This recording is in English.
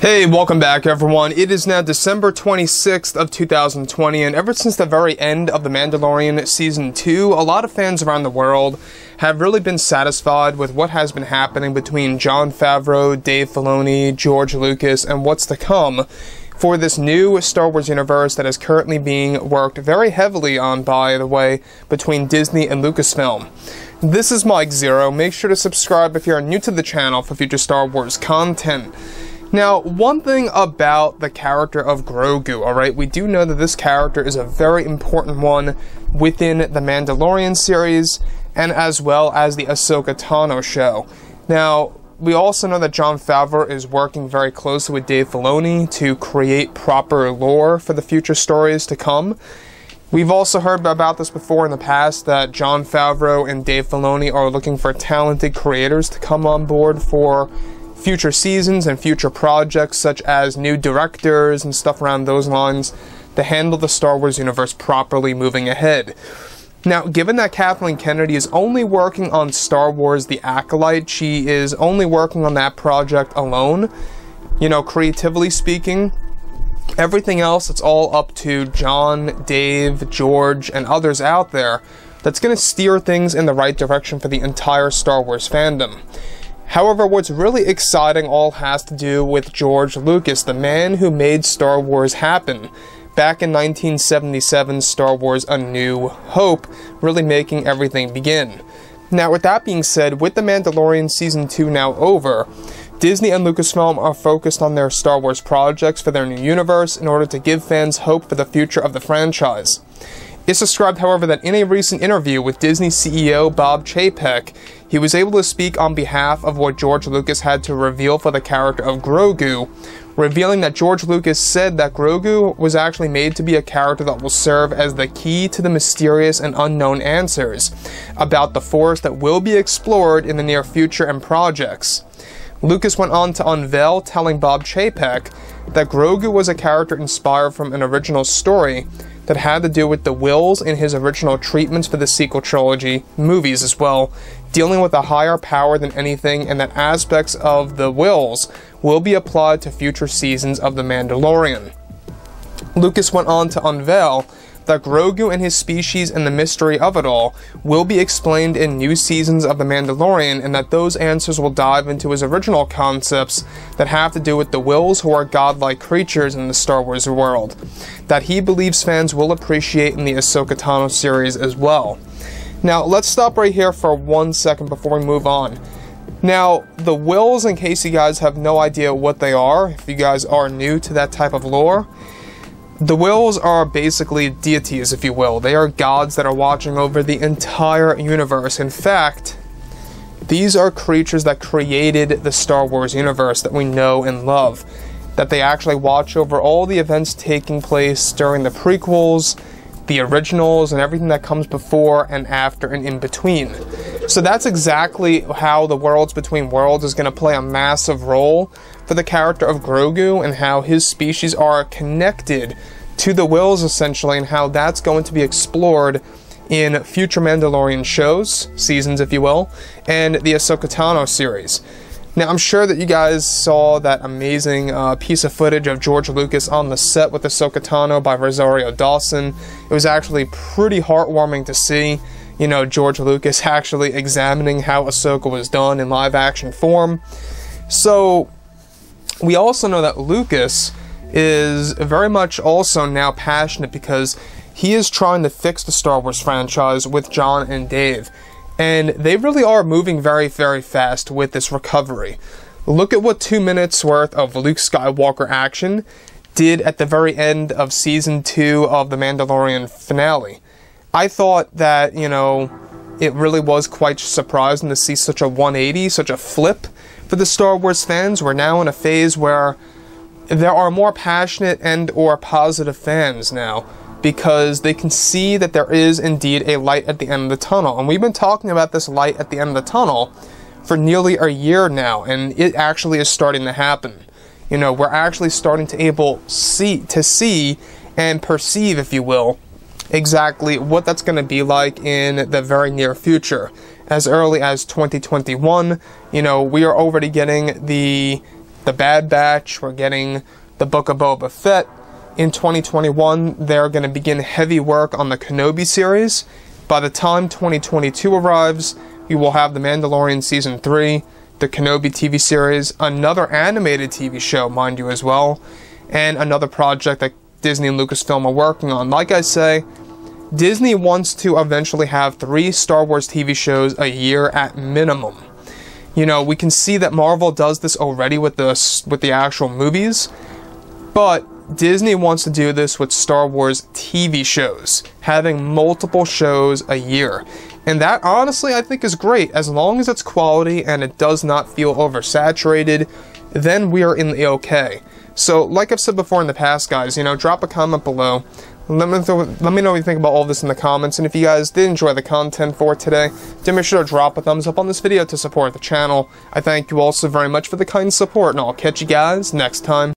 Hey, welcome back everyone. It is now December 26th of 2020, and ever since the very end of The Mandalorian Season 2, a lot of fans around the world have really been satisfied with what has been happening between Jon Favreau, Dave Filoni, George Lucas, and what's to come for this new Star Wars universe that is currently being worked very heavily on, by the way, between Disney and Lucasfilm. This is Mike Zero. Make sure to subscribe if you are new to the channel for future Star Wars content. Now, one thing about the character of Grogu, alright, we do know that this character is a very important one within the Mandalorian series, and as well as the Ahsoka Tano show. Now, we also know that Jon Favreau is working very closely with Dave Filoni to create proper lore for the future stories to come. We've also heard about this before in the past, that Jon Favreau and Dave Filoni are looking for talented creators to come on board for future seasons and future projects, such as new directors and stuff around those lines, to handle the Star Wars universe properly moving ahead. Now, given that Kathleen Kennedy is only working on Star Wars The Acolyte, she is only working on that project alone, you know, creatively speaking. Everything else, it's all up to Jon, Dave, George, and others out there that's going to steer things in the right direction for the entire Star Wars fandom. However, what's really exciting all has to do with George Lucas, the man who made Star Wars happen back in 1977's Star Wars A New Hope, really making everything begin. Now, with that being said, with The Mandalorian Season 2 now over, Disney and Lucasfilm are focused on their Star Wars projects for their new universe in order to give fans hope for the future of the franchise. It's described, however, that in a recent interview with Disney CEO Bob Chaypek, he was able to speak on behalf of what George Lucas had to reveal for the character of Grogu, revealing that George Lucas said that Grogu was actually made to be a character that will serve as the key to the mysterious and unknown answers about the Force that will be explored in the near future and projects. Lucas went on to unveil, telling Bob Chapek that Grogu was a character inspired from an original story that had to do with the whills in his original treatments for the sequel trilogy, movies as well, dealing with a higher power than anything, and that aspects of the whills will be applied to future seasons of The Mandalorian. Lucas went on to unveil that Grogu and his species and the mystery of it all will be explained in new seasons of The Mandalorian, and that those answers will dive into his original concepts that have to do with the whills, who are godlike creatures in the Star Wars world, that he believes fans will appreciate in the Ahsoka Tano series as well. Now, let's stop right here for 1 second before we move on. Now, the whills, in case you guys have no idea what they are, if you guys are new to that type of lore, the whills are basically deities, if you will. They are gods that are watching over the entire universe. In fact, these are creatures that created the Star Wars universe that we know and love. That they actually watch over all the events taking place during the prequels, the originals, and everything that comes before and after and in between. So that's exactly how the Worlds Between Worlds is going to play a massive role for the character of Grogu, and how his species are connected to the whills, essentially, and how that's going to be explored in future Mandalorian shows, seasons if you will, and the Ahsoka Tano series. Now, I'm sure that you guys saw that amazing piece of footage of George Lucas on the set with Ahsoka Tano by Rosario Dawson. It was actually pretty heartwarming to see, you know, George Lucas actually examining how Ahsoka was done in live action form. So, we also know that Lucas is very much also now passionate because he is trying to fix the Star Wars franchise with Jon and Dave. And they really are moving very, very fast with this recovery. Look at what 2 minutes worth of Luke Skywalker action did at the very end of Season 2 of The Mandalorian finale. I thought that, you know, it really was quite surprising to see such a 180, such a flip for the Star Wars fans. We're now in a phase where there are more passionate and or positive fans now, because they can see that there is indeed a light at the end of the tunnel. And we've been talking about this light at the end of the tunnel for nearly a year now, and it actually is starting to happen. You know, we're actually starting to see and perceive, if you will, exactly what that's going to be like in the very near future. As early as 2021, you know, we are already getting the The Bad Batch, we're getting the Book of Boba Fett. In 2021, they're going to begin heavy work on the Kenobi series. By the time 2022 arrives, we will have The Mandalorian Season 3, the Kenobi TV series, another animated TV show, mind you, as well, and another project that Disney and Lucasfilm are working on. Like I say, Disney wants to eventually have 3 Star Wars TV shows a year at minimum. You know, we can see that Marvel does this already with the actual movies, but Disney wants to do this with Star Wars TV shows, having multiple shows a year. And that, honestly, I think is great. As long as it's quality and it does not feel oversaturated, then we are in the okay. So, like I've said before in the past, guys, you know, drop a comment below. Let me know what you think about all this in the comments, and if you guys did enjoy the content for today, then make sure to drop a thumbs up on this video to support the channel. I thank you all so very much for the kind support, and I'll catch you guys next time.